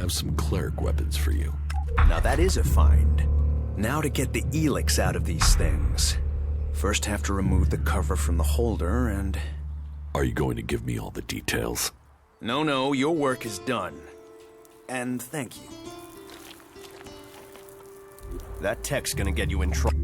have some cleric weapons for you. Now that is a find. Now to get the ELEX out of these things. First have to remove the cover from the holder and... Are you going to give me all the details? No, your work is done. And thank you. That tech's gonna get you in trouble.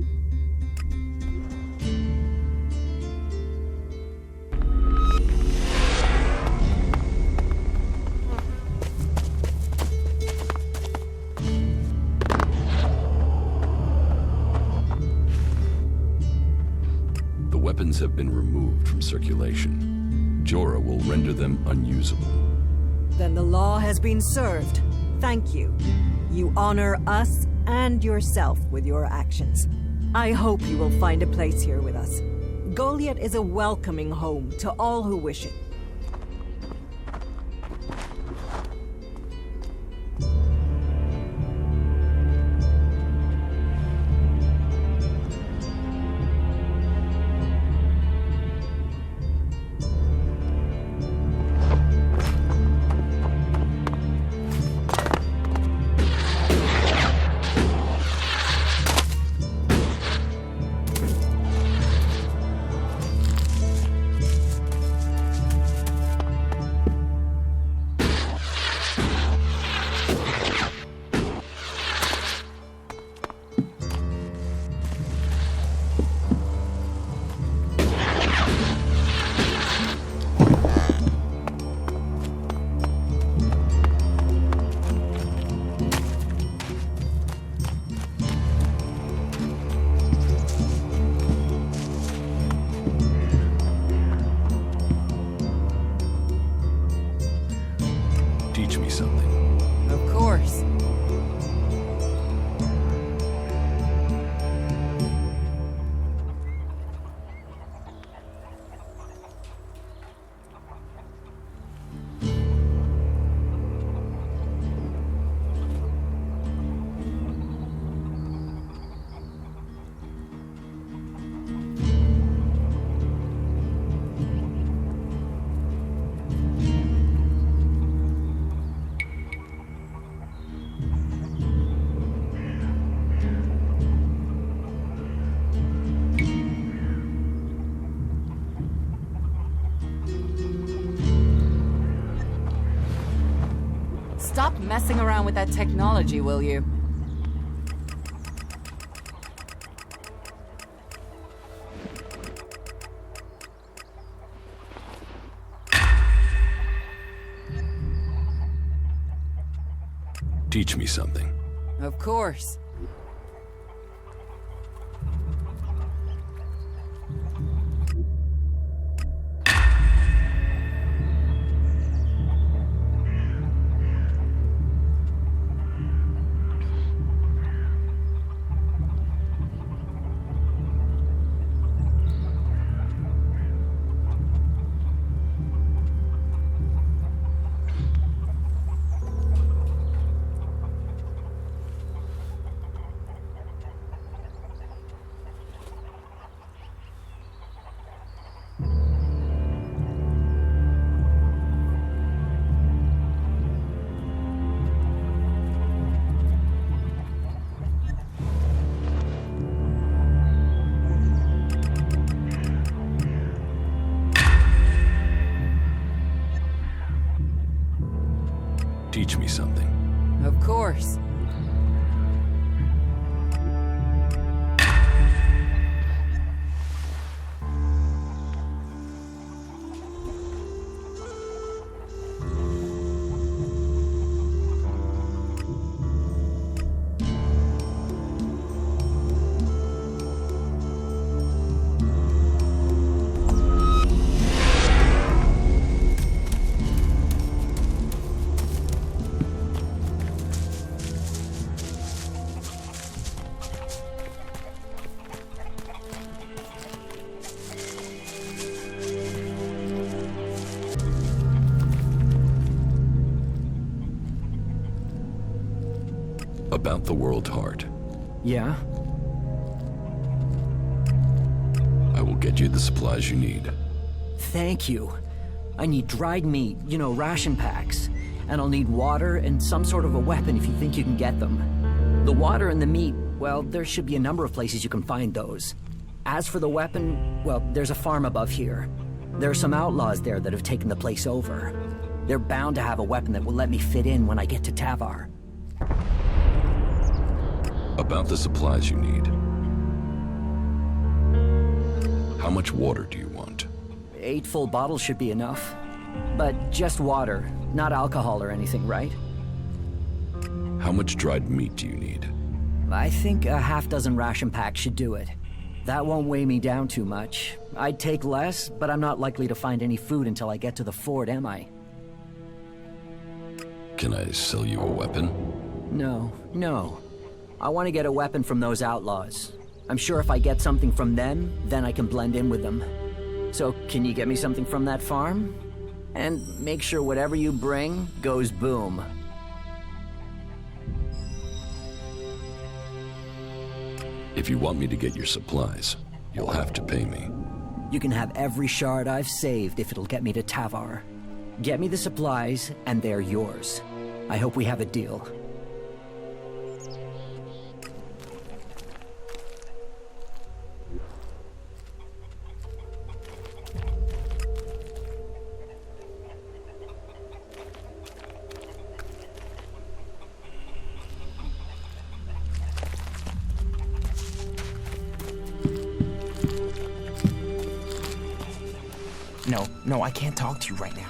The weapons have been removed from circulation. Jorah will render them unusable. Then the law has been served. Thank you. You honor us and yourself with your actions. I hope you will find a place here with us. Goliath is a welcoming home to all who wish it. Teach me something. Of course. Stop messing around with that technology, will you? Teach me something. Of course. Teach me something. Of course. About the World Heart. Yeah? I will get you the supplies you need. Thank you. I need dried meat, ration packs. And I'll need water and some sort of a weapon if you think you can get them. The water and the meat, well, there should be a number of places you can find those. As for the weapon, well, there's a farm above here. There are some outlaws there that have taken the place over. They're bound to have a weapon that will let me fit in when I get to Tavar. About the supplies you need. How much water do you want? 8 full bottles should be enough. But just water, not alcohol or anything, right? How much dried meat do you need? I think a half-dozen ration packs should do it. That won't weigh me down too much. I'd take less, but I'm not likely to find any food until I get to the fort, am I? Can I sell you a weapon? No. I want to get a weapon from those outlaws. I'm sure if I get something from them, then I can blend in with them. So, can you get me something from that farm? And make sure whatever you bring goes boom. If you want me to get your supplies, you'll have to pay me. You can have every shard I've saved if it'll get me to Tavar. Get me the supplies, and they're yours. I hope we have a deal. No, I can't talk to you right now.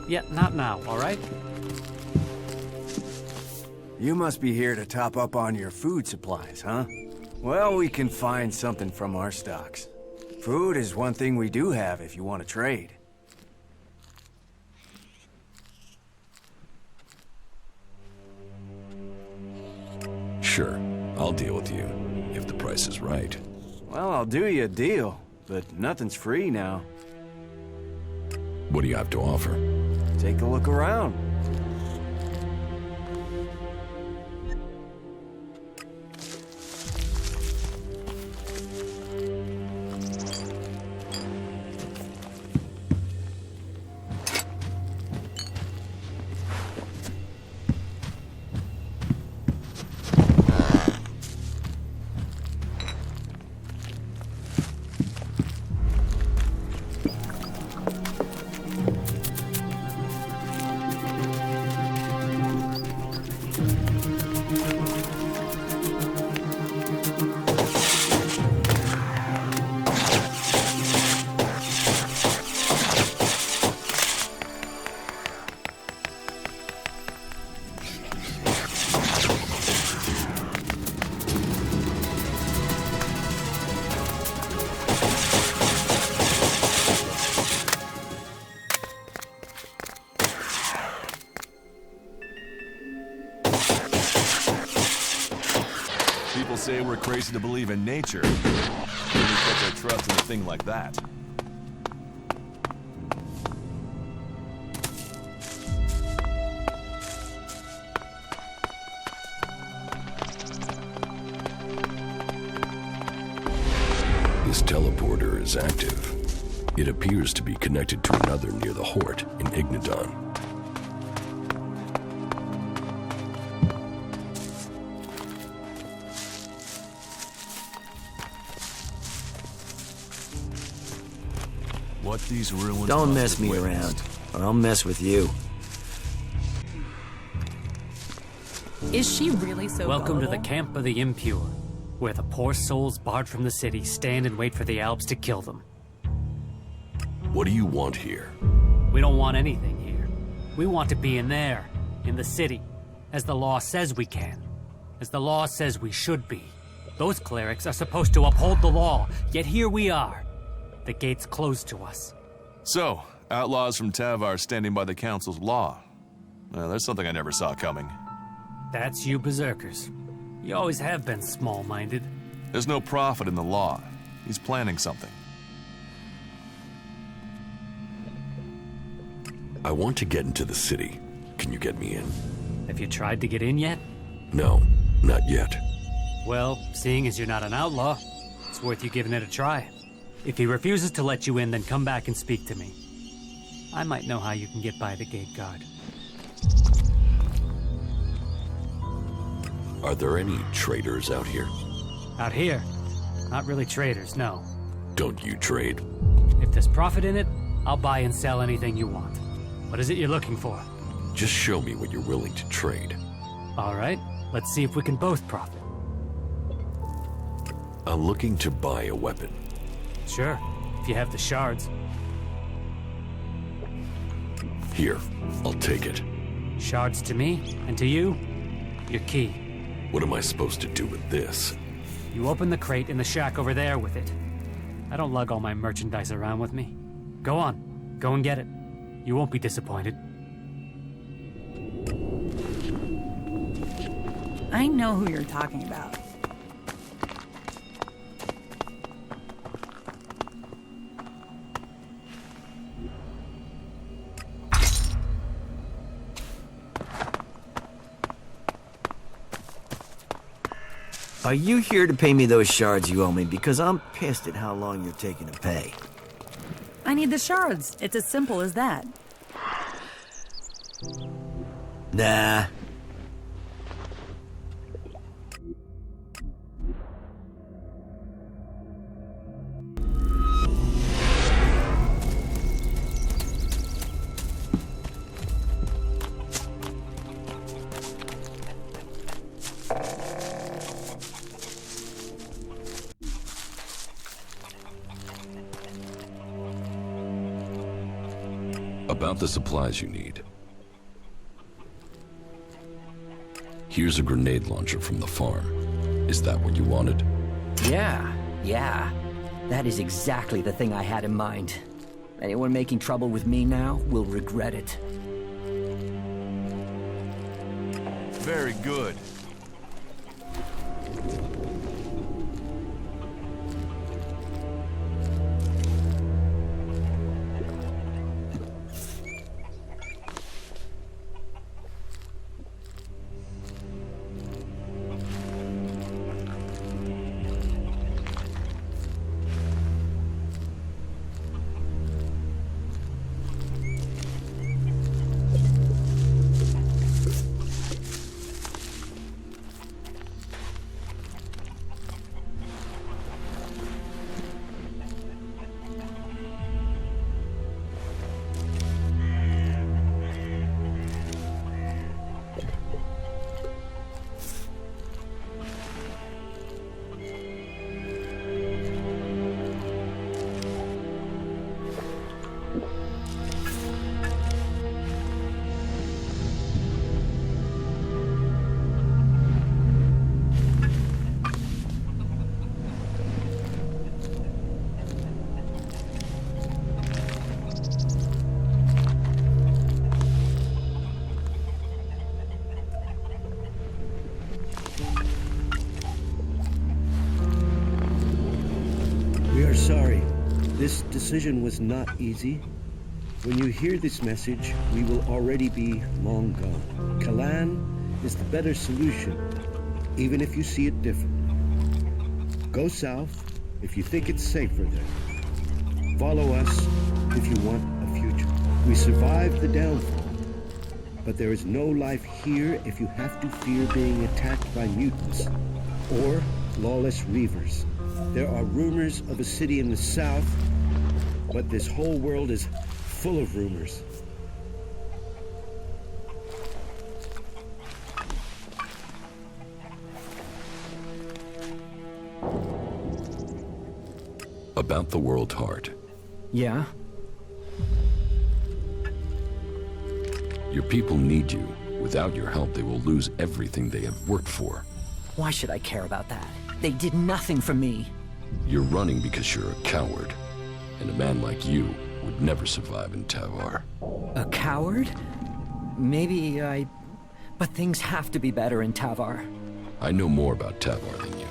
Yeah, not now, all right? You must be here to top up on your food supplies, huh? Well, we can find something from our stocks. Food is one thing we do have if you want to trade. Sure, I'll deal with you, if the price is right. Well, I'll do you a deal, but nothing's free now. What do you have to offer? Take a look around. People say we're crazy to believe in nature. When we put their trust in a thing like that. This teleporter is active. It appears to be connected to another near the Hort in Ignadon. What these ruins Don't must mess have me witnessed. around, or I'll mess with you. Is she really so Welcome to gullible? the camp of the impure, where the poor souls barred from the city stand and wait for the Alps to kill them. What do you want here? We don't want anything here. We want to be in there, in the city, as the law says we can, as the law says we should be. Those clerics are supposed to uphold the law, yet here we are. The gate's closed to us. So, outlaws from Tavar standing by the council's law. Well, there's something I never saw coming. That's you berserkers. You always have been small-minded. There's no profit in the law. He's planning something. I want to get into the city. Can you get me in? Have you tried to get in yet? No, not yet. Well, seeing as you're not an outlaw, it's worth you giving it a try. If he refuses to let you in, then come back and speak to me. I might know how you can get by the gate guard. Are there any traders out here? Out here? Not really traders, no. Don't you trade? If there's profit in it, I'll buy and sell anything you want. What is it you're looking for? Just show me what you're willing to trade. All right, let's see if we can both profit. I'm looking to buy a weapon. Sure, if you have the shards. Here, I'll take it. Shards to me, and to you, your key. What am I supposed to do with this? You open the crate in the shack over there with it. I don't lug all my merchandise around with me. Go on, go and get it. You won't be disappointed. I know who you're talking about. Are you here to pay me those shards you owe me? Because I'm pissed at how long you're taking to pay. I need the shards. It's as simple as that. Nah. About the supplies you need. Here's a grenade launcher from the farm. Is that what you wanted? Yeah. That is exactly the thing I had in mind. Anyone making trouble with me now will regret it. Very good. We are sorry. This decision was not easy. When you hear this message, we will already be long gone. Kalan is the better solution, even if you see it differently. Go south if you think it's safer there. Follow us if you want a future. We survived the downfall, but there is no life here if you have to fear being attacked by mutants or lawless reavers. There are rumors of a city in the south, but this whole world is full of rumors. About the World Heart. Yeah? Your people need you. Without your help, they will lose everything they have worked for. Why should I care about that? They did nothing for me. You're running because you're a coward. And a man like you would never survive in Tavar. A coward? Maybe But things have to be better in Tavar. I know more about Tavar than you.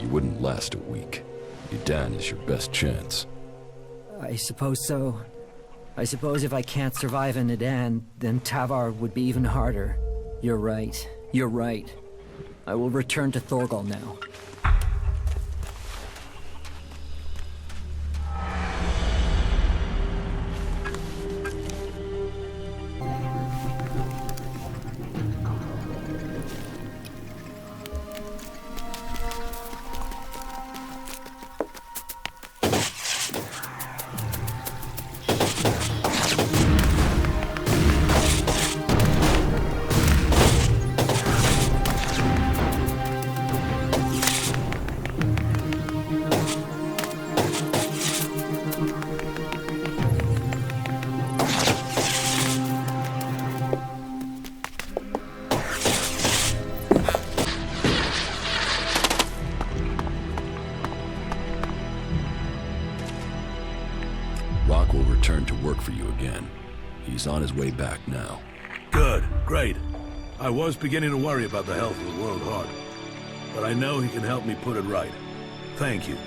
You wouldn't last a week. Edan is your best chance. I suppose so. I suppose if I can't survive in Edan, then Tavar would be even harder. You're right. You're right. I will return to Thorgal now. Rock will return to work for you again. He's on his way back now. Good. Great. I was beginning to worry about the health of the World Heart. But I know he can help me put it right. Thank you.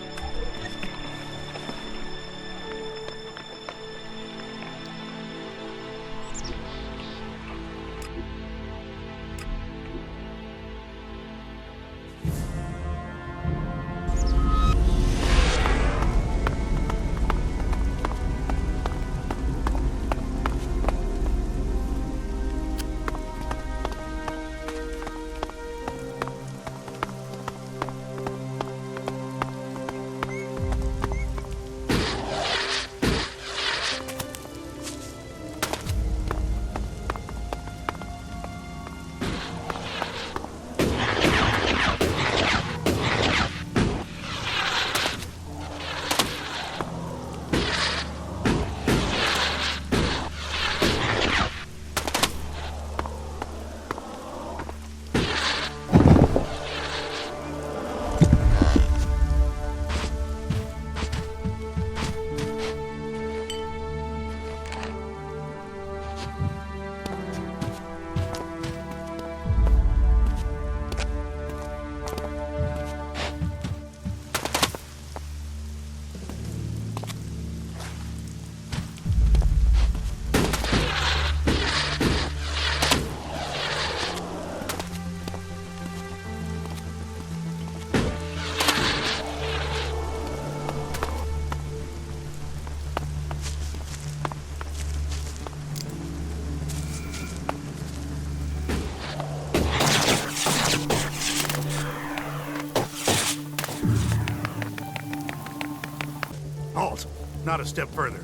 Halt! Not a step further.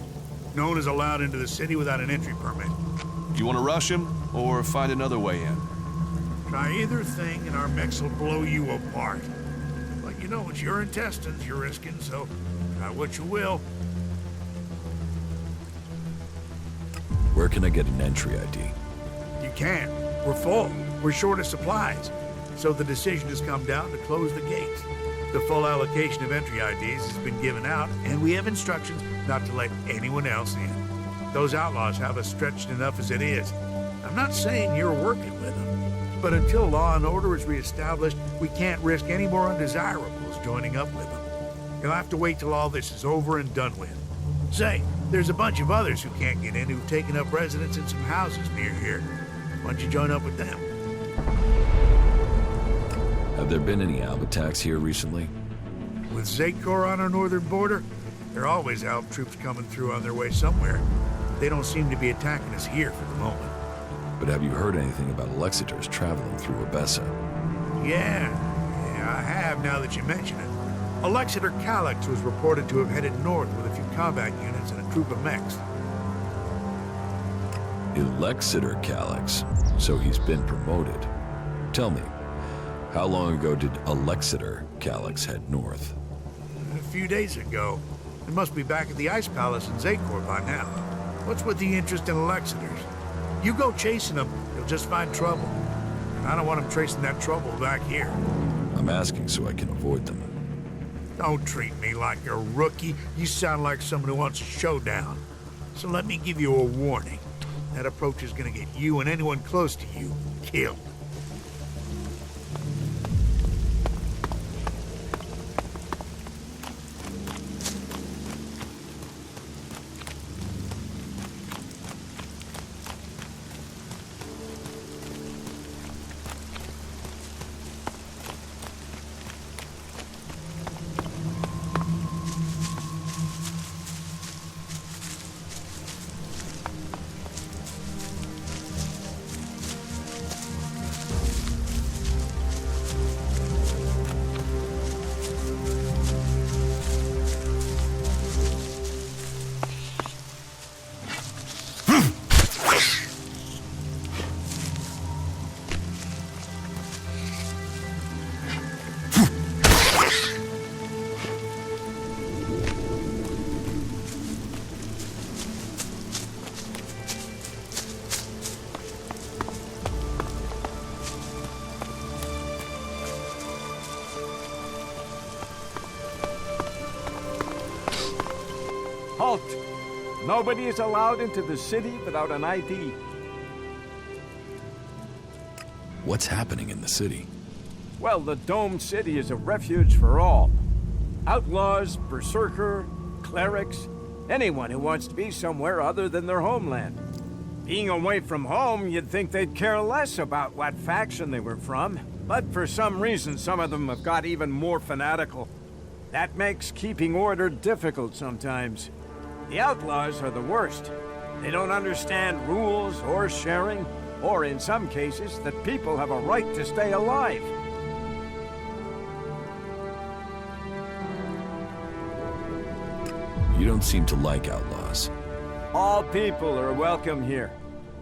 No one is allowed into the city without an entry permit. Do you want to rush him, or find another way in? Try either thing and our mechs will blow you apart. But you know, it's your intestines you're risking, so try what you will. Where can I get an entry ID? You can't. We're full. We're short of supplies. So the decision has come down to close the gates. The full allocation of entry IDs has been given out, and we have instructions not to let anyone else in. Those outlaws have us stretched enough as it is. I'm not saying you're working with them, but until law and order is reestablished, we can't risk any more undesirables joining up with them. You'll have to wait till all this is over and done with. Say, there's a bunch of others who can't get in who've taken up residence in some houses near here. Why don't you join up with them? Have there been any Alb attacks here recently? With Zakor on our northern border, there are always Alb troops coming through on their way somewhere. They don't seem to be attacking us here for the moment. But have you heard anything about Alexiters traveling through Abessa? Yeah, I have now that you mention it. Alexiter Calyx was reported to have headed north with a few combat units and a troop of mechs. Alexiter Calyx? So he's been promoted. Tell me, how long ago did Alexiter Calyx head north? A few days ago. It must be back at the Ice Palace in Zakor by now. What's with the interest in Alexiters? You go chasing them, you'll just find trouble. I don't want them tracing that trouble back here. I'm asking so I can avoid them. Don't treat me like a rookie. You sound like someone who wants a showdown. So let me give you a warning. That approach is gonna get you and anyone close to you killed. Halt! Nobody is allowed into the city without an ID. What's happening in the city? Well, the domed city is a refuge for all. Outlaws, berserker, clerics, anyone who wants to be somewhere other than their homeland. Being away from home, you'd think they'd care less about what faction they were from. But for some reason, some of them have got even more fanatical. That makes keeping order difficult sometimes. The outlaws are the worst. They don't understand rules or sharing, or in some cases, that people have a right to stay alive. You don't seem to like outlaws. All people are welcome here.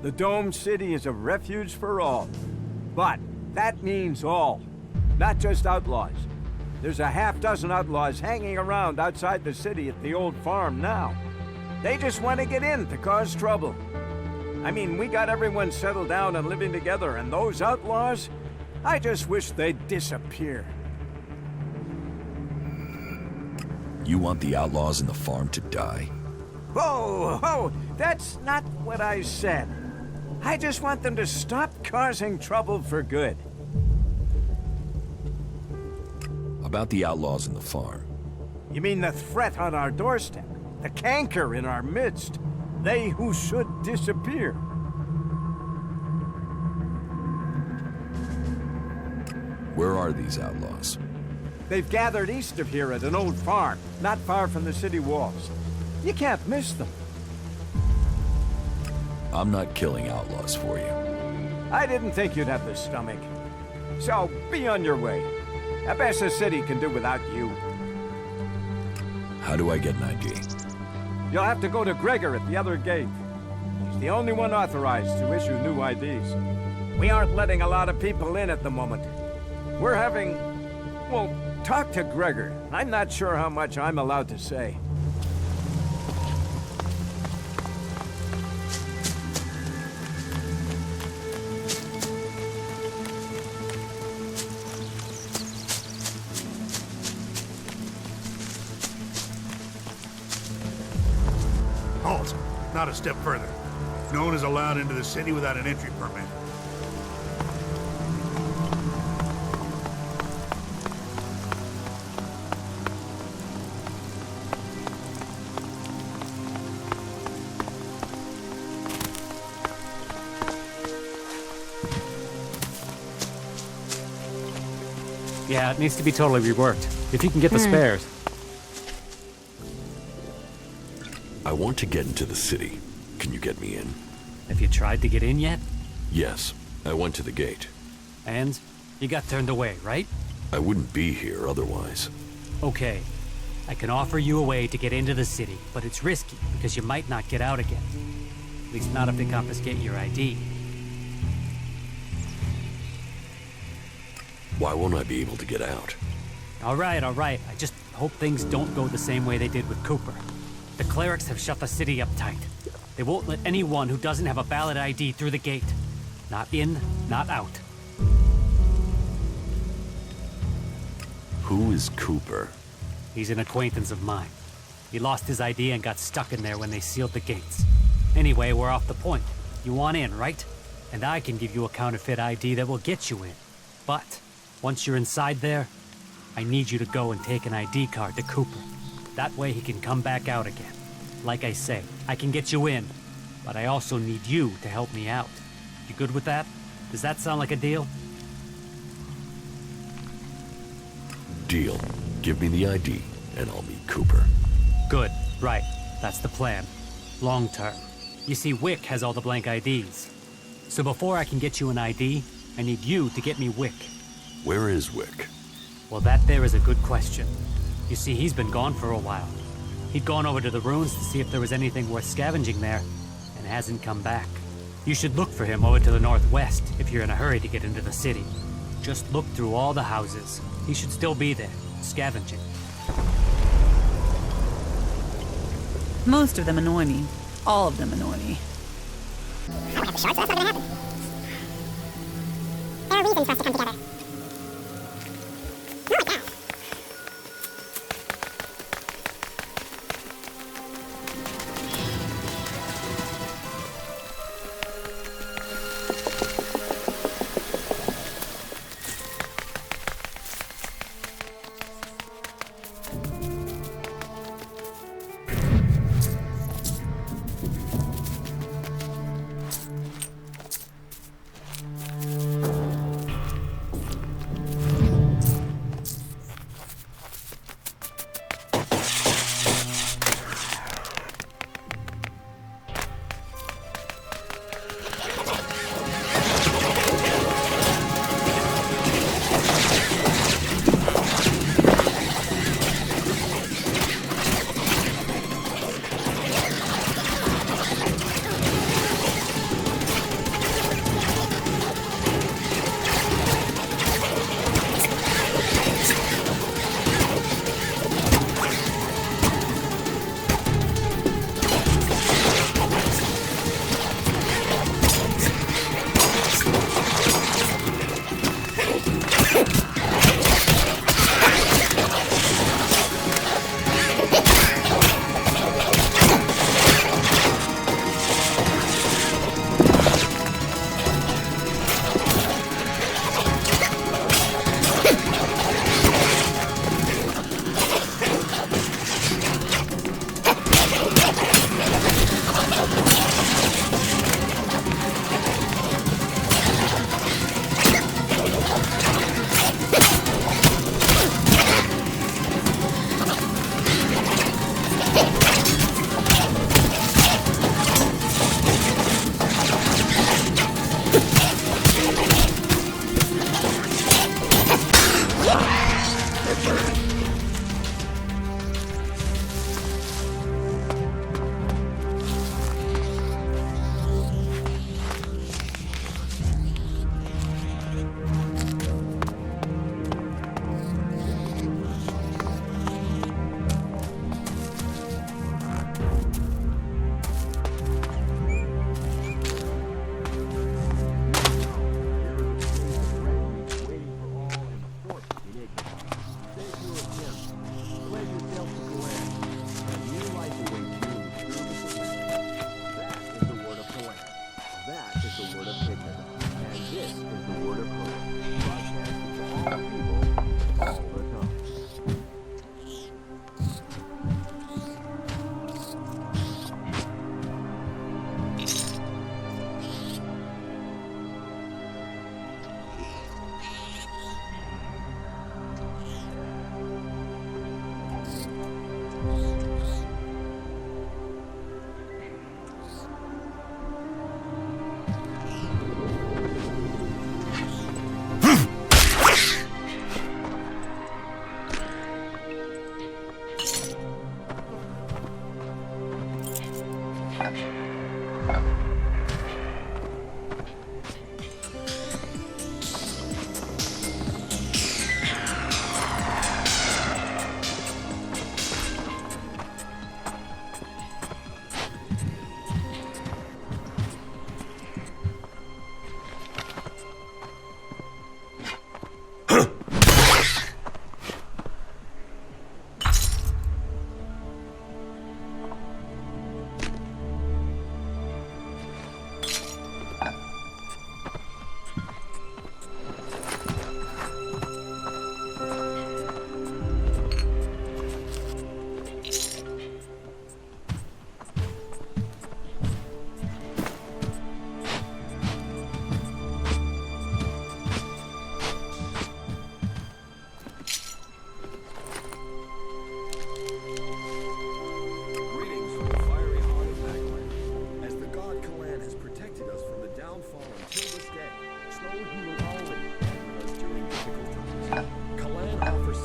The domed city is a refuge for all. But that means all, not just outlaws. There's a half-dozen outlaws hanging around outside the city at the old farm now. They just want to get in to cause trouble. I mean, we got everyone settled down and living together, and those outlaws, I just wish they'd disappear. You want the outlaws in the farm to die? Whoa, whoa, that's not what I said. I just want them to stop causing trouble for good. About the outlaws in the farm. You mean the threat on our doorstep? The canker in our midst? They who should disappear? Where are these outlaws? They've gathered east of here at an old farm, not far from the city walls. You can't miss them. I'm not killing outlaws for you. I didn't think you'd have the stomach. So, be on your way. Abessa City can do without you. How do I get an ID? You'll have to go to Gregor at the other gate. He's the only one authorized to issue new IDs. We aren't letting a lot of people in at the moment. We're having... well, talk to Gregor. I'm not sure how much I'm allowed to say. Halt! Not a step further. No one is allowed into the city without an entry permit. Yeah, it needs to be totally reworked. If you can get the spares. I want to get into the city. Can you get me in? Have you tried to get in yet? Yes. I went to the gate. And? You got turned away, right? I wouldn't be here otherwise. Okay. I can offer you a way to get into the city, but it's risky because you might not get out again. At least not if they confiscate your ID. Why won't I be able to get out? All right. I just hope things don't go the same way they did with Cooper. The clerics have shut the city up tight. They won't let anyone who doesn't have a valid ID through the gate. Not in, not out. Who is Cooper? He's an acquaintance of mine. He lost his ID and got stuck in there when they sealed the gates. Anyway, we're off the point. You want in, right? And I can give you a counterfeit ID that will get you in. But once you're inside there, I need you to go and take an ID card to Cooper. That way he can come back out again. Like I say, I can get you in, but I also need you to help me out. You good with that? Does that sound like a deal? Deal. Give me the ID, and I'll meet Cooper. Good. Right. That's the plan. Long term. You see, Wick has all the blank IDs. So before I can get you an ID, I need you to get me Wick. Where is Wick? Well, that there is a good question. You see, he's been gone for a while. He'd gone over to the ruins to see if there was anything worth scavenging there, and hasn't come back. You should look for him over to the northwest if you're in a hurry to get into the city. Just look through all the houses. He should still be there, scavenging. Most of them annoy me. All of them annoy me. I don't have the shards, so that's not gonna happen. There are reasons for us to come together. Not like that.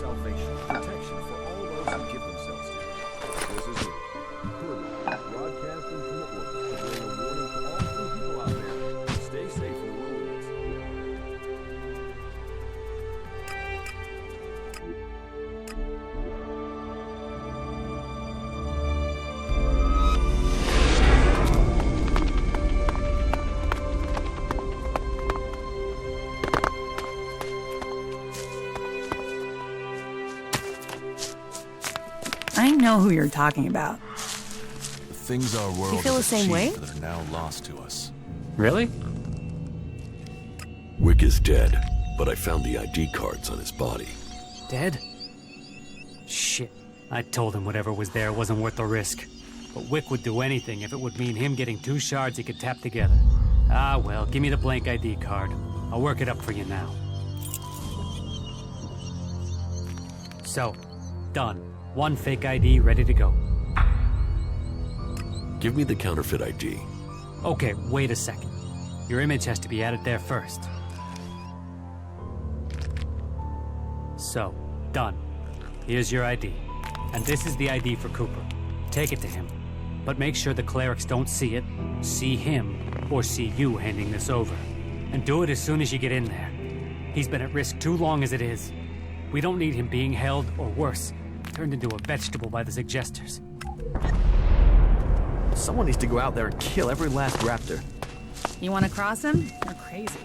salvation, protection for all those who give themselves to it. This is it. Broadcasting from the orbit to bring a warning to all the people out there. Stay safe in the wilderness. I know who you're talking about. The things our world You feel the has same way? achieved that are now lost to us. Really? Wick is dead, but I found the ID cards on his body. Dead? Shit. I told him whatever was there wasn't worth the risk. But Wick would do anything if it would mean him getting 2 shards he could tap together. Ah, well, give me the blank ID card. I'll work it up for you now. So, done. 1 fake ID ready to go. Give me the counterfeit ID. Okay, wait a second. Your image has to be added there first. So, done. Here's your ID. And this is the ID for Cooper. Take it to him. But make sure the clerics don't see it, see him, or see you handing this over. And do it as soon as you get in there. He's been at risk too long as it is. We don't need him being held, or worse, turned into a vegetable by the suggesters. Someone needs to go out there and kill every last raptor. You want to cross him? You're crazy.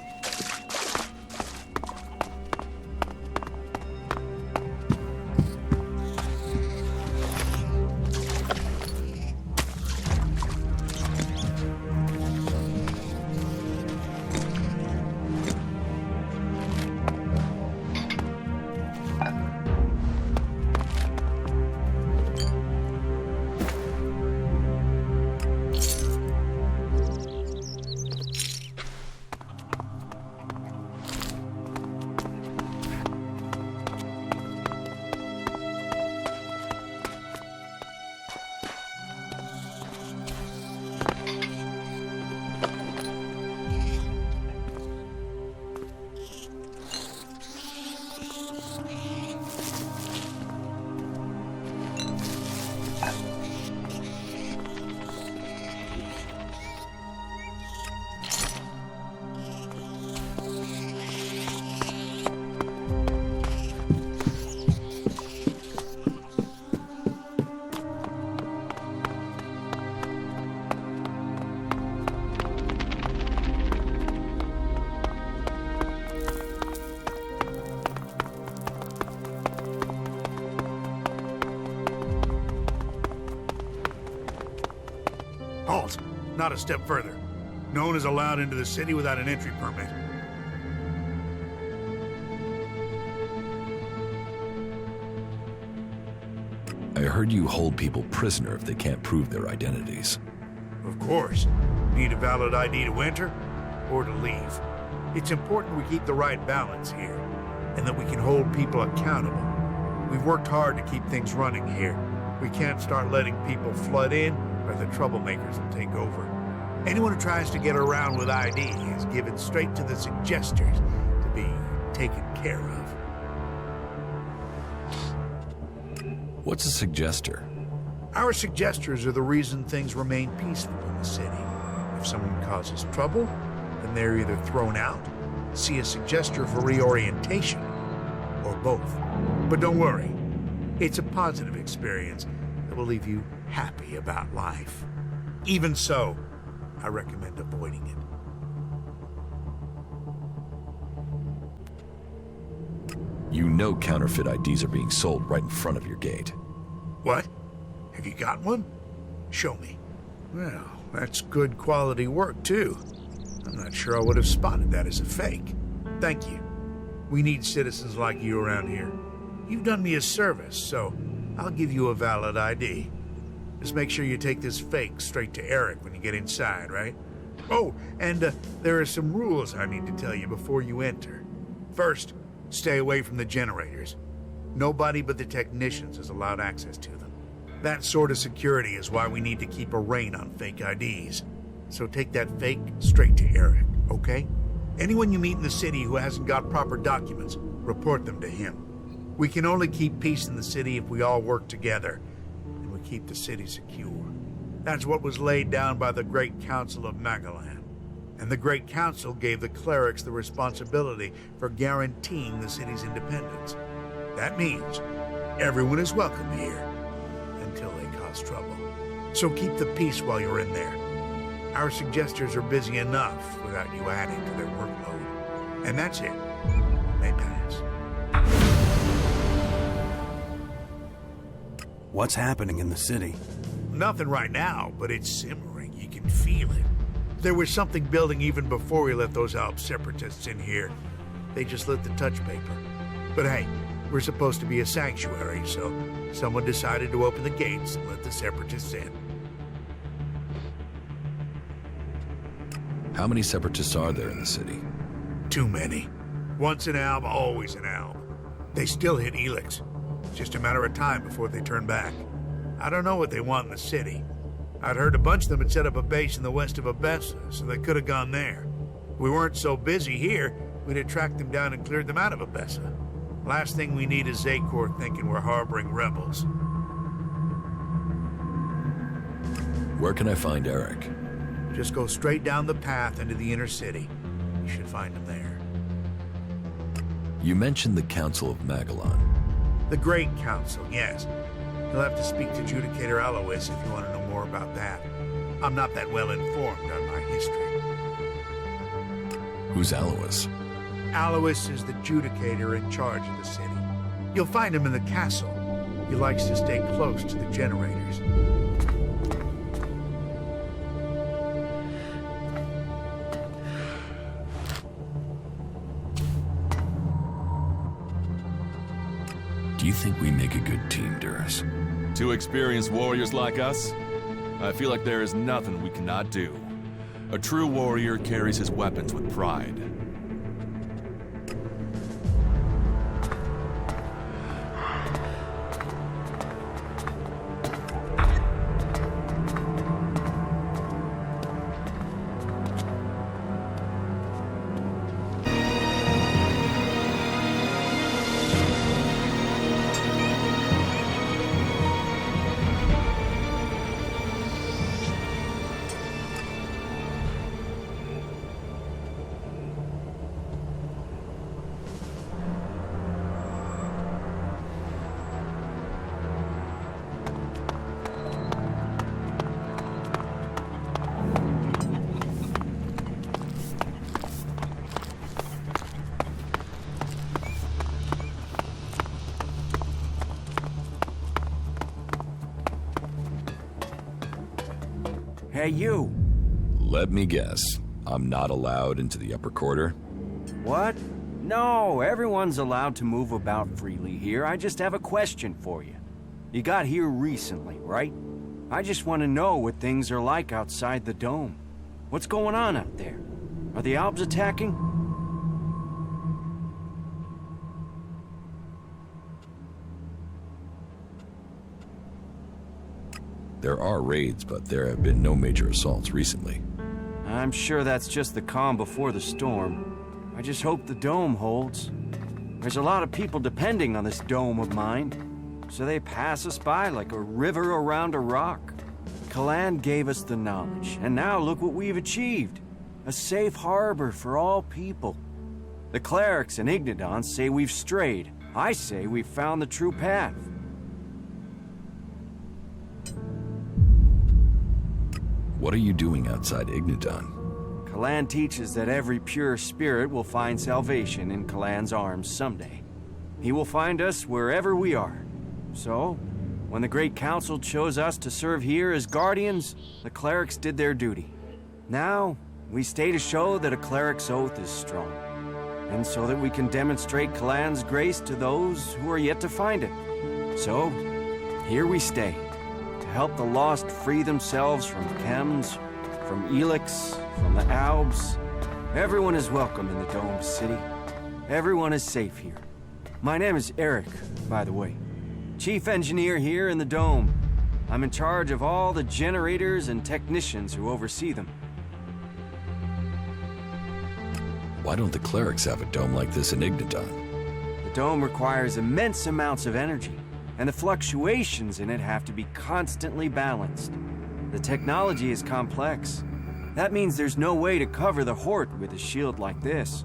Halt! Not a step further. No one is allowed into the city without an entry permit. I heard you hold people prisoner if they can't prove their identities. Of course. Need a valid ID to enter or to leave. It's important we keep the right balance here, and that we can hold people accountable. We've worked hard to keep things running here. We can't start letting people flood in, or the troublemakers will take over. Anyone who tries to get around with ID is given straight to the suggesters to be taken care of. What's a suggester? Our suggesters are the reason things remain peaceful in the city. If someone causes trouble, then they're either thrown out, see a suggester for reorientation, or both. But don't worry, it's a positive experience that will leave you happy about life. Even so, I recommend avoiding it. You know counterfeit IDs are being sold right in front of your gate. What? Have you got one? Show me. Well, that's good quality work, too. I'm not sure I would have spotted that as a fake. Thank you. We need citizens like you around here. You've done me a service, so I'll give you a valid ID. Just make sure you take this fake straight to Eric when you get inside, right? Oh, and there are some rules I need to tell you before you enter. First, stay away from the generators. Nobody but the technicians is allowed access to them. That sort of security is why we need to keep a rein on fake IDs. So take that fake straight to Eric, okay? Anyone you meet in the city who hasn't got proper documents, report them to him. We can only keep peace in the city if we all work together, and we keep the city secure. That's what was laid down by the Great Council of Magalan. And the Great Council gave the clerics the responsibility for guaranteeing the city's independence. That means everyone is welcome here, until they cause trouble. So keep the peace while you're in there. Our suggesters are busy enough without you adding to their workload. And that's it. May pass. What's happening in the city? Nothing right now, but it's simmering. You can feel it. There was something building even before we let those Alp separatists in here. They just lit the touch paper. But hey, we're supposed to be a sanctuary, so someone decided to open the gates and let the separatists in. How many separatists are there in the city? Too many. Once an Alb, always an Alb. They still hit ELEX. It's just a matter of time before they turn back. I don't know what they want in the city. I'd heard a bunch of them had set up a base in the west of Abessa, so they could have gone there. If we weren't so busy here, we'd have tracked them down and cleared them out of Abessa. Last thing we need is Zakor thinking we're harboring rebels. Where can I find Eric? Just go straight down the path into the inner city. You should find him there. You mentioned the Council of Magalan. The Great Council, yes. You'll have to speak to Judicator Alois if you want to know more about that. I'm not that well informed on my history. Who's Alois? Alois is the Judicator in charge of the city. You'll find him in the castle. He likes to stay close to the generators. Do you think we make a good team, Duras? Two experienced warriors like us? I feel like there is nothing we cannot do. A true warrior carries his weapons with pride. Hey, you! Let me guess. I'm not allowed into the upper quarter? What? No, everyone's allowed to move about freely here. I just have a question for you. You got here recently, right? I just want to know what things are like outside the dome. What's going on out there? Are the Alps attacking? There are raids, but there have been no major assaults recently. I'm sure that's just the calm before the storm. I just hope the dome holds. There's a lot of people depending on this dome of mine, so they pass us by like a river around a rock. Kalan gave us the knowledge, and now look what we've achieved. A safe harbor for all people. The clerics and Ignidons say we've strayed. I say we've found the true path. What are you doing outside Ignidon? Kalan teaches that every pure spirit will find salvation in Kalan's arms someday. He will find us wherever we are. So, when the Great Council chose us to serve here as guardians, the clerics did their duty. Now, we stay to show that a cleric's oath is strong, and so that we can demonstrate Kalan's grace to those who are yet to find it. So, here we stay. Help the lost free themselves from Chems, from ELEX, from the Albs. Everyone is welcome in the Dome City. Everyone is safe here. My name is Eric, by the way. Chief engineer here in the Dome. I'm in charge of all the generators and technicians who oversee them. Why don't the clerics have a dome like this in Ignidon? The The dome requires immense amounts of energy, and the fluctuations in it have to be constantly balanced. The technology is complex. That means there's no way to cover the Hort with a shield like this.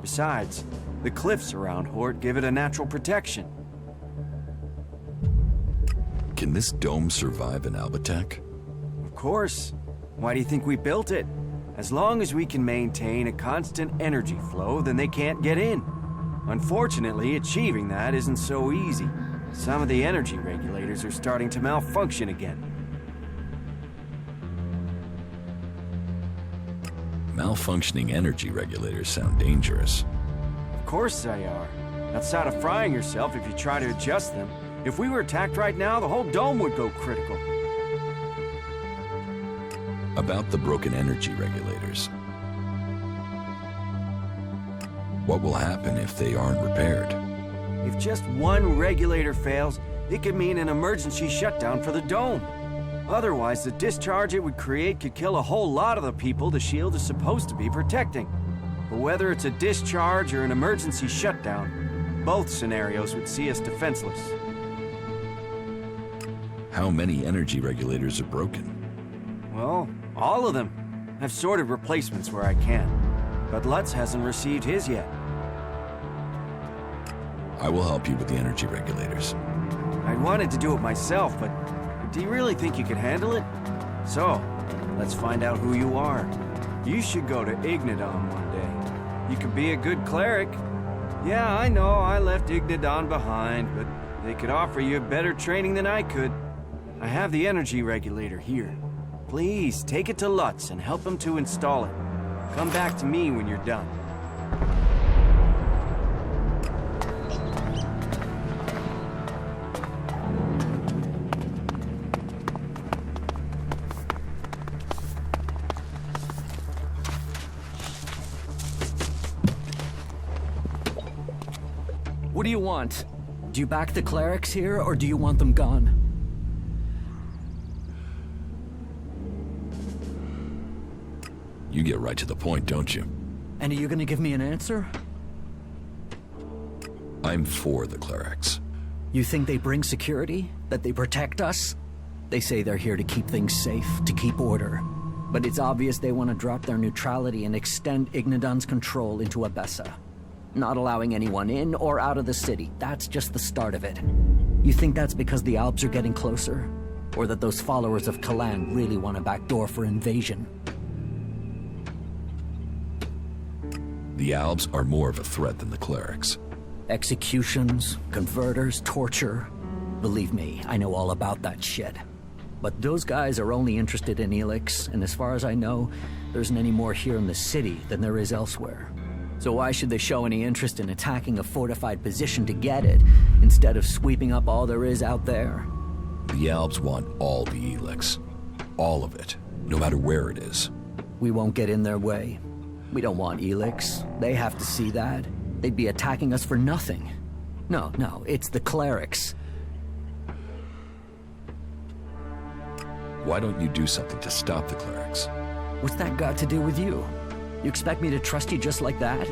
Besides, the cliffs around Hort give it a natural protection. Can this dome survive an Albatech? Of course. Why do you think we built it? As long as we can maintain a constant energy flow, then they can't get in. Unfortunately, achieving that isn't so easy. Some of the energy regulators are starting to malfunction again. Malfunctioning energy regulators sound dangerous. Of course they are. Outside of frying yourself if you try to adjust them. If we were attacked right now, the whole dome would go critical. About the broken energy regulators. What will happen if they aren't repaired? If just one regulator fails, it could mean an emergency shutdown for the dome. Otherwise, the discharge it would create could kill a whole lot of the people the shield is supposed to be protecting. But whether it's a discharge or an emergency shutdown, both scenarios would see us defenseless. How many energy regulators are broken? Well, all of them. I've sorted replacements where I can, but Lutz hasn't received his yet. I will help you with the energy regulators. I wanted to do it myself, but do you really think you could handle it? So, let's find out who you are. You should go to Ignadon one day. You could be a good cleric. Yeah, I know, I left Ignadon behind, but they could offer you better training than I could. I have the energy regulator here. Please, take it to Lutz and help him to install it. Come back to me when you're done. What do you want? Do you back the clerics here, or do you want them gone? You get right to the point, don't you? And are you gonna give me an answer? I'm for the clerics. You think they bring security? That they protect us? They say they're here to keep things safe, to keep order. But it's obvious they want to drop their neutrality and extend Ignadon's control into Abessa. Not allowing anyone in or out of the city. That's just the start of it. You think that's because the Alps are getting closer? Or that those followers of Kalan really want a backdoor for invasion? The Alps are more of a threat than the clerics. Executions, converters, torture. Believe me, I know all about that shit. But those guys are only interested in ELEX, and as far as I know, there isn't any more here in the city than there is elsewhere. So why should they show any interest in attacking a fortified position to get it, instead of sweeping up all there is out there? The Alps want all the ELEX. All of it, no matter where it is. We won't get in their way. We don't want ELEX. They have to see that. They'd be attacking us for nothing. No, it's the clerics. Why don't you do something to stop the clerics? What's that got to do with you? You expect me to trust you just like that?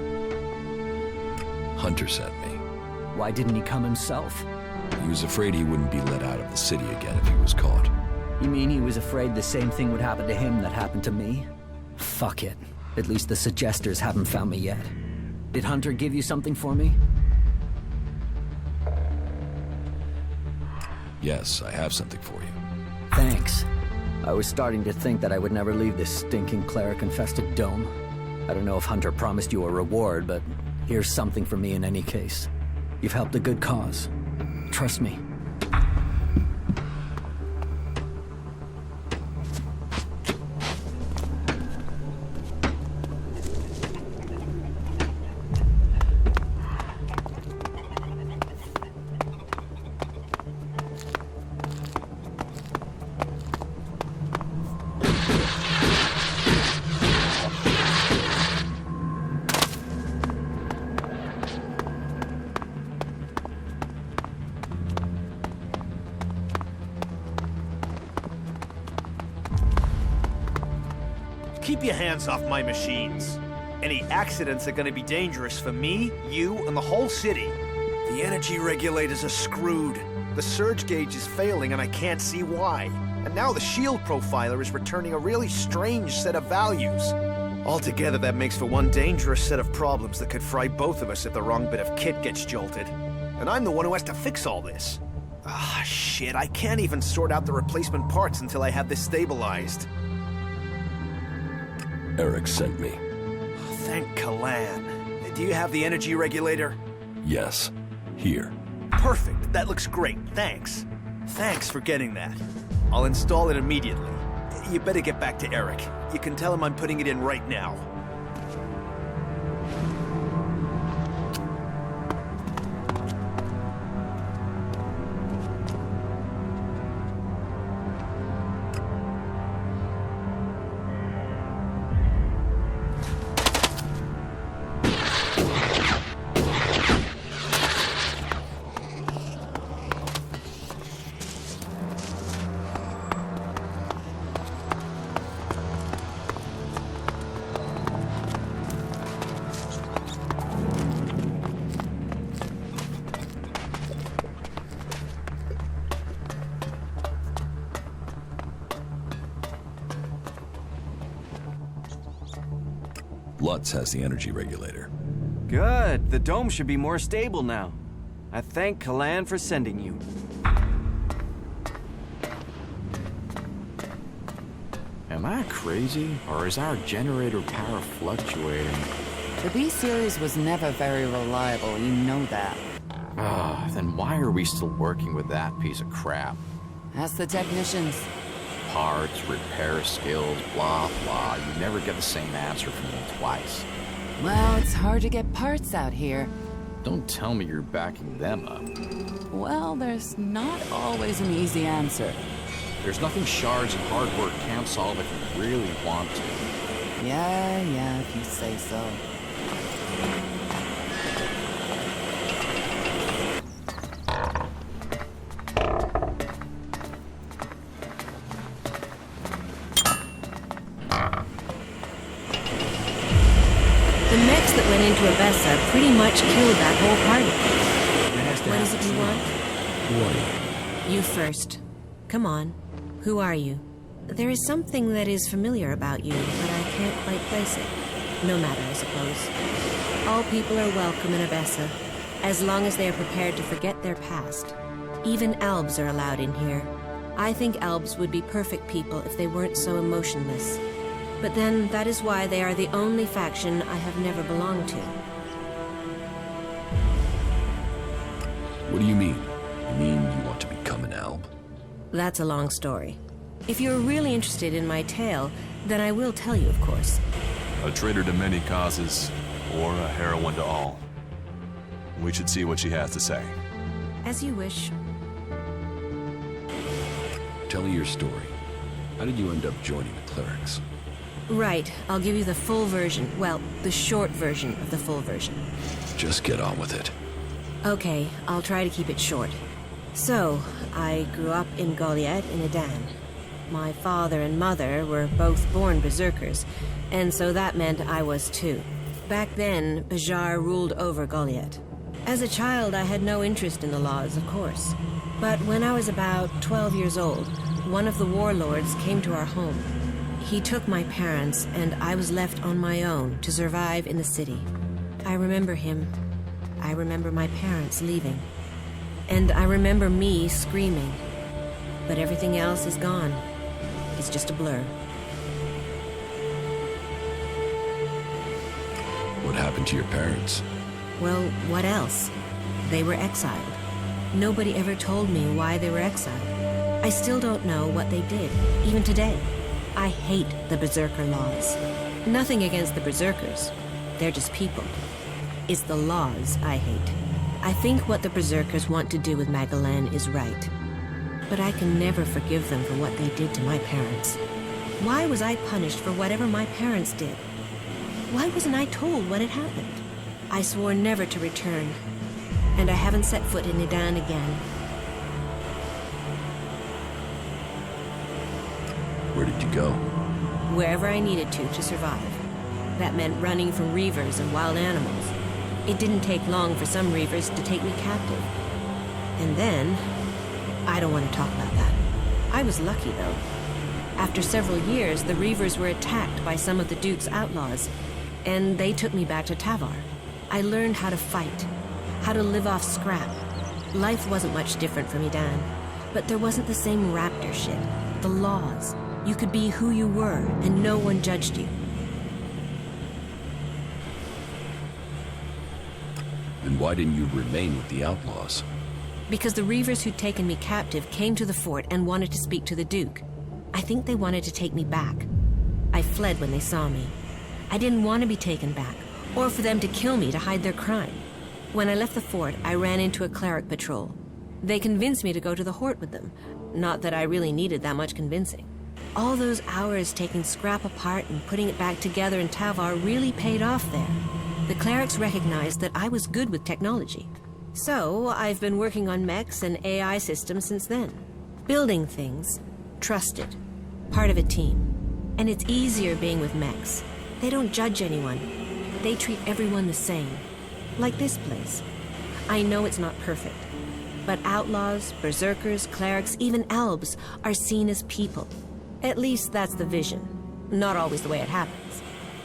Hunter sent me. Why didn't he come himself? He was afraid he wouldn't be let out of the city again if he was caught. You mean he was afraid the same thing would happen to him that happened to me? Fuck it. At least the suggesters haven't found me yet. Did Hunter give you something for me? Yes, I have something for you. Thanks. I was starting to think that I would never leave this stinking cleric-infested dome. I don't know if Hunter promised you a reward, but here's something for me in any case. You've helped a good cause. Trust me. Keep your hands off my machines. Any accidents are gonna be dangerous for me, you, and the whole city. The energy regulators are screwed. The surge gauge is failing and I can't see why. And now the shield profiler is returning a really strange set of values. Altogether, that makes for one dangerous set of problems that could fry both of us if the wrong bit of kit gets jolted. And I'm the one who has to fix all this. Ah, shit, I can't even sort out the replacement parts until I have this stabilized. Eric sent me. Thank Kalan. Do you have the energy regulator? Yes. Here. Perfect. That looks great. Thanks. Thanks for getting that. I'll install it immediately. You better get back to Eric. You can tell him I'm putting it in right now. Lutz has the energy regulator. Good. The dome should be more stable now. I thank Kalan for sending you. Am I crazy, or is our generator power fluctuating? The B-Series was never very reliable, you know that. Then why are we still working with that piece of crap? Ask the technicians. Parts, repair skills, blah, blah. You never get the same answer from me twice. Well, it's hard to get parts out here. Don't tell me you're backing them up. Well, there's not always an easy answer. There's nothing shards and hard work can't solve if you really want to. Yeah, if you say so. The mechs that went into Abessa pretty much killed that whole party. What is it you want? Who are you? You first. Come on. Who are you? There is something that is familiar about you, but I can't quite place it. No matter, I suppose. All people are welcome in Abessa, as long as they are prepared to forget their past. Even Albs are allowed in here. I think Albs would be perfect people if they weren't so emotionless. But then, that is why they are the only faction I have never belonged to. What do you mean? You mean you want to become an Alb? That's a long story. If you're really interested in my tale, then I will tell you, of course. A traitor to many causes, or a heroine to all. We should see what she has to say. As you wish. Tell me your story. How did you end up joining the clerics? Right, I'll give you the full version. Well, the short version of the full version. Just get on with it. Okay, I'll try to keep it short. So, I grew up in Goliath in Adan. My father and mother were both born berserkers, and so that meant I was too. Back then, Bajar ruled over Goliath. As a child, I had no interest in the laws, of course. But when I was about 12 years old, one of the warlords came to our home. He took my parents, and I was left on my own to survive in the city. I remember him. I remember my parents leaving. And I remember me screaming. But everything else is gone. It's just a blur. What happened to your parents? Well, what else? They were exiled. Nobody ever told me why they were exiled. I still don't know what they did, even today. I hate the Berserker laws. Nothing against the Berserkers. They're just people. It's the laws I hate. I think what the Berserkers want to do with Magalan is right. But I can never forgive them for what they did to my parents. Why was I punished for whatever my parents did? Why wasn't I told what had happened? I swore never to return, and I haven't set foot in Nidan again. Where did you go? Wherever I needed to survive. That meant running from reavers and wild animals. It didn't take long for some Reavers to take me captive. And then... I don't want to talk about that. I was lucky, though. After several years, the Reavers were attacked by some of the Duke's outlaws, and they took me back to Tavar. I learned how to fight, how to live off scrap. Life wasn't much different from Edan, but there wasn't the same raptor shit. The laws. You could be who you were, and no one judged you. And why didn't you remain with the outlaws? Because the Reavers who'd taken me captive came to the fort and wanted to speak to the Duke. I think they wanted to take me back. I fled when they saw me. I didn't want to be taken back, or for them to kill me to hide their crime. When I left the fort, I ran into a cleric patrol. They convinced me to go to the Hort with them. Not that I really needed that much convincing. All those hours taking scrap apart and putting it back together in Tavar really paid off there. The clerics recognized that I was good with technology. So, I've been working on mechs and AI systems since then. Building things. Trusted. Part of a team. And it's easier being with mechs. They don't judge anyone. They treat everyone the same. Like this place. I know it's not perfect. But outlaws, berserkers, clerics, even elves are seen as people. At least that's the vision. Not always the way it happens.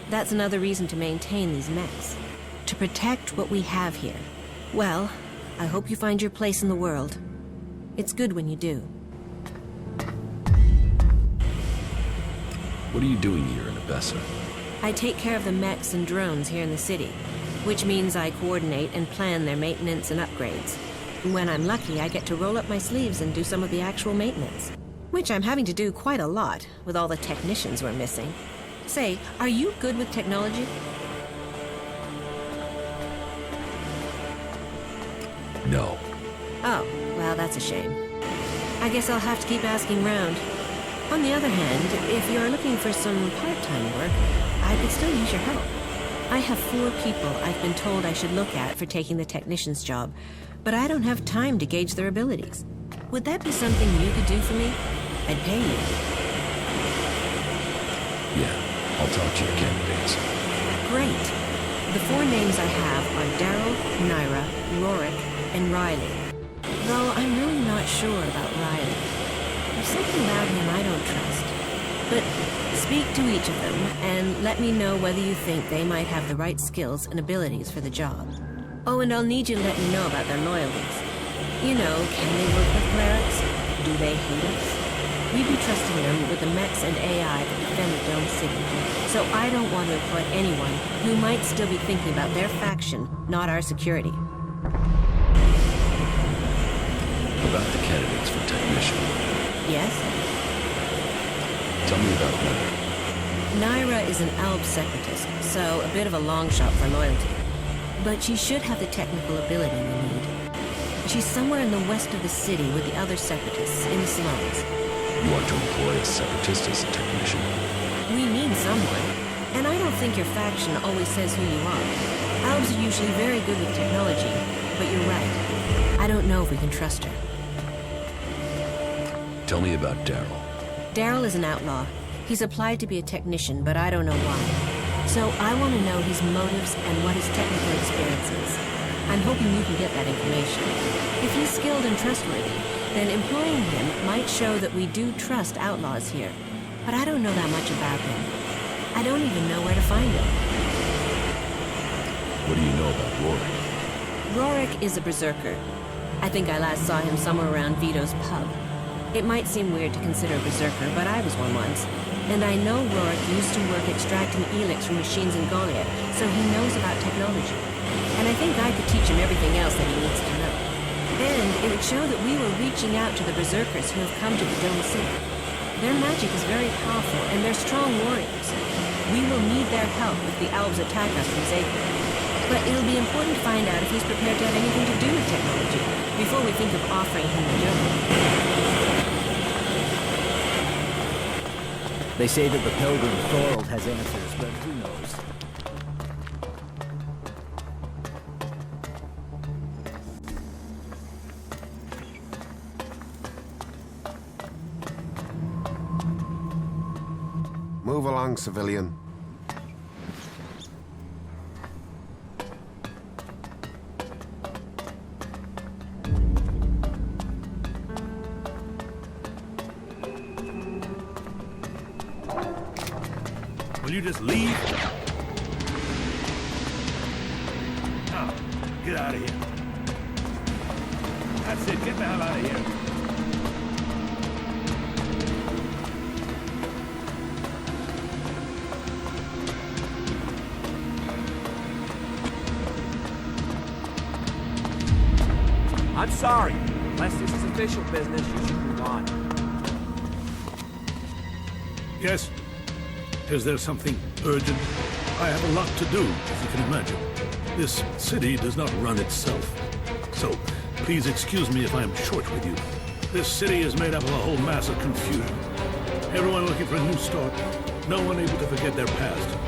That's another reason to maintain these mechs. To protect what we have here. Well, I hope you find your place in the world. It's good when you do. What are you doing here in Abessa? I take care of the mechs and drones here in the city, which means I coordinate and plan their maintenance and upgrades. When I'm lucky, I get to roll up my sleeves and do some of the actual maintenance. Which I'm having to do quite a lot, with all the technicians we're missing. Say, are you good with technology? No. Oh, well, that's a shame. I guess I'll have to keep asking round. On the other hand, if you're looking for some part-time work, I could still use your help. I have 4 people I've been told I should look at for taking the technician's job, but I don't have time to gauge their abilities. Would that be something you could do for me? I'd pay you. Yeah, I'll talk to your candidates. Great. The 4 names I have are Daryl, Naira, Rorik, and Riley. Though I'm really not sure about Riley. There's something about him I don't trust. But speak to each of them, and let me know whether you think they might have the right skills and abilities for the job. Oh, and I'll need you to let me know about their loyalties. You know, can they work with clerics? Do they hate us? We'd be trusting them with the mechs and AI that defend the Dome City. So I don't want to employ anyone who might still be thinking about their faction, not our security. About the candidates for technician. Yes? Tell me about Naira. Naira is an Alb separatist, so a bit of a long shot for loyalty. But she should have the technical ability we need. She's somewhere in the west of the city with the other separatists, in the slums. You want to employ a separatist as a technician? We need someone. And I don't think your faction always says who you are. Albs are usually very good with technology, but you're right. I don't know if we can trust her. Tell me about Daryl. Daryl is an outlaw. He's applied to be a technician, but I don't know why. So I want to know his motives and what his technical experience is. I'm hoping you can get that information. If he's skilled and trustworthy, then employing him might show that we do trust outlaws here. But I don't know that much about him. I don't even know where to find him. What do you know about Rorik? Rorik is a berserker. I think I last saw him somewhere around Vito's pub. It might seem weird to consider a berserker, but I was one once. And I know Rorik used to work extracting ELEX from machines in Goliath, so he knows about technology. And I think I could teach him everything else that he needs to know. And it would show that we were reaching out to the berserkers who have come to the Dome City. Their magic is very powerful, and they're strong warriors. We will need their help if the elves attack us from Zaker. But it'll be important to find out if he's prepared to have anything to do with technology before we think of offering him the job. They say that the pilgrim Thorold has answers, but who knows? Move along, civilian. Will you just leave? Now, get out of here. That's it, get the hell out of here. I'm sorry. Unless this is official business, you should move on. Yes? Is there something urgent? I have a lot to do, as you can imagine. This city does not run itself. So, please excuse me if I am short with you. This city is made up of a whole mass of confusion. Everyone looking for a new start. No one able to forget their past.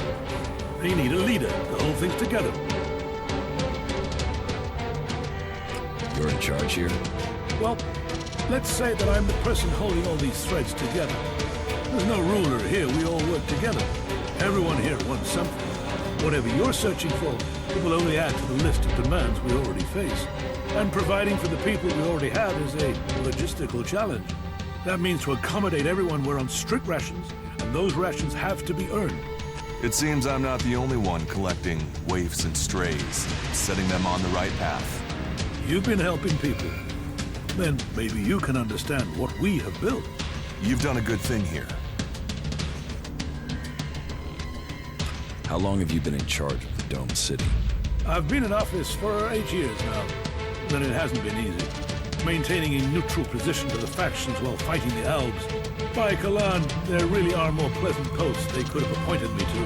They need a leader to hold things together. You're in charge here? Well, let's say that I'm the person holding all these threads together. There's no ruler here, we all work together. Everyone here wants something. Whatever you're searching for, it will only add to the list of demands we already face. And providing for the people we already have is a logistical challenge. That means to accommodate everyone, we're on strict rations, and those rations have to be earned. It seems I'm not the only one collecting waifs and strays, setting them on the right path. You've been helping people. Then maybe you can understand what we have built. You've done a good thing here. How long have you been in charge of the Dome City? I've been in office for 8 years now, and it hasn't been easy. Maintaining a neutral position to the factions while fighting the Albs. By Kalan, there really are more pleasant posts they could have appointed me to.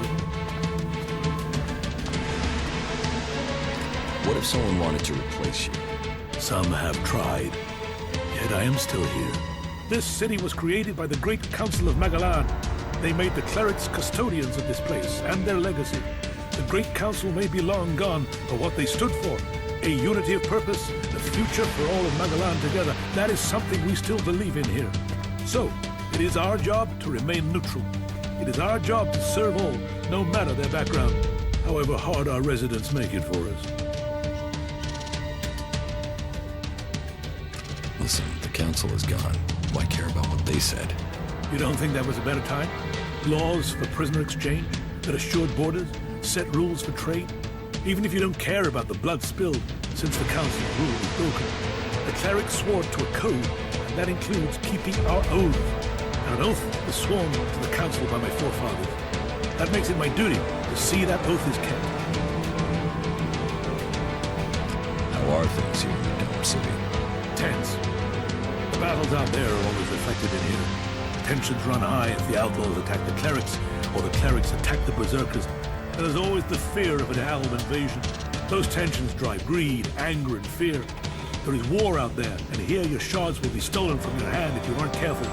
What if someone wanted to replace you? Some have tried, yet I am still here. This city was created by the Great Council of Magalan. They made the clerics custodians of this place and their legacy. The Great Council may be long gone, but what they stood for, a unity of purpose, a future for all of Magalan together, that is something we still believe in here. So, it is our job to remain neutral. It is our job to serve all, no matter their background, however hard our residents make it for us. Listen, the council is gone. Why care about what they said? You don't think that was a better time? Laws for prisoner exchange that assured borders, set rules for trade. Even if you don't care about the blood spilled since the council's rule was broken, the clerics swore to a code, and that includes keeping our oath. And an oath was sworn to the council by my forefathers. That makes it my duty to see that oath is kept. How are things here in the Dome City? Tense. The battles out there are always reflected in here. Tensions run high if the outlaws attack the clerics, or the clerics attack the berserkers. And there's always the fear of an Alb invasion. Those tensions drive greed, anger, and fear. There is war out there, and here your shards will be stolen from your hand if you aren't careful.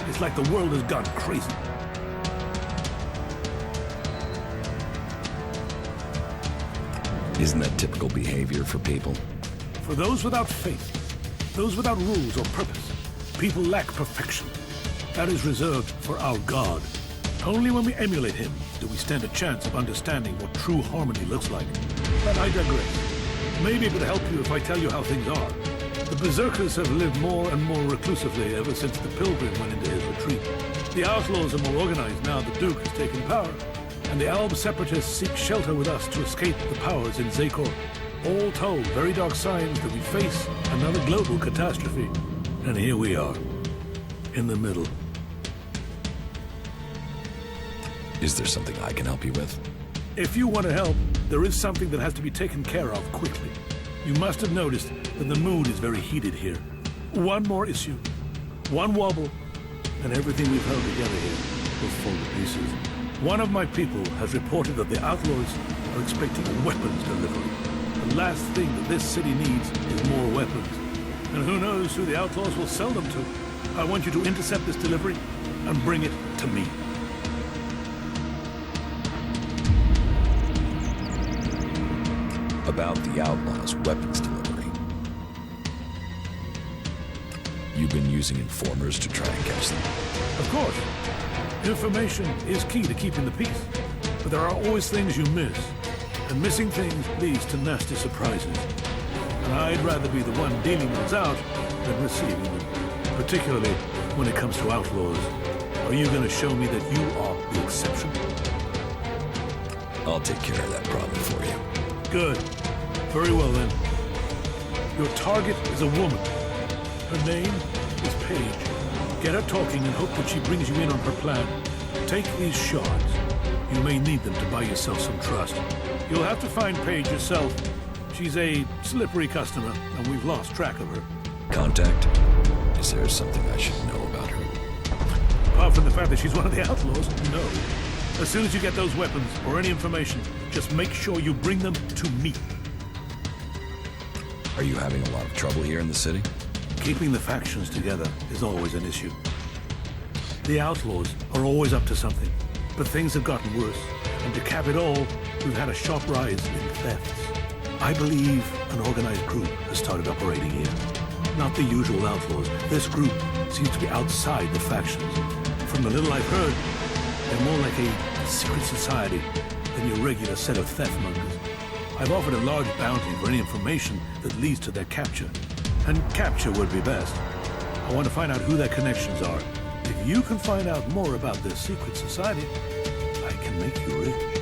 It's like the world has gone crazy. Isn't that typical behavior for people? For those without faith, those without rules or purpose, people lack perfection. That is reserved for our God. Only when we emulate him do we stand a chance of understanding what true harmony looks like. But I digress. Maybe it would help you if I tell you how things are. The berserkers have lived more and more reclusively ever since the pilgrim went into his retreat. The outlaws are more organized now the Duke has taken power, and the Alb separatists seek shelter with us to escape the powers in Zakor. All told, very dark signs that we face another global catastrophe. And here we are, in the middle. Is there something I can help you with? If you want to help, there is something that has to be taken care of quickly. You must have noticed that the mood is very heated here. One more issue, one wobble, and everything we've held together here will fall to pieces. One of my people has reported that the outlaws are expecting a weapons delivery. The last thing that this city needs is more weapons. And who knows who the outlaws will sell them to. I want you to intercept this delivery and bring it to me. About the outlaws' weapons delivery. You've been using informers to try and catch them? Of course. Information is key to keeping the peace. But there are always things you miss. And missing things leads to nasty surprises. And I'd rather be the one dealing those out than receiving them. Particularly when it comes to outlaws. Are you going to show me that you are the exception? I'll take care of that problem for you. Good. Very well, then. Your target is a woman. Her name is Paige. Get her talking and hope that she brings you in on her plan. Take these shards. You may need them to buy yourself some trust. You'll have to find Paige yourself. She's a slippery customer, and we've lost track of her. Contact? Is there something I should know about her? Apart from the fact that she's one of the outlaws, no. As soon as you get those weapons, or any information, just make sure you bring them to me. Are you having a lot of trouble here in the city? Keeping the factions together is always an issue. The outlaws are always up to something, but things have gotten worse, and to cap it all, we've had a sharp rise in thefts. I believe an organized group has started operating here. Not the usual outlaws. This group seems to be outside the factions. From the little I've heard, they're more like a secret society than your regular set of theft mongers. I've offered a large bounty for any information that leads to their capture. And capture would be best. I want to find out who their connections are. If you can find out more about this secret society, I can make you rich.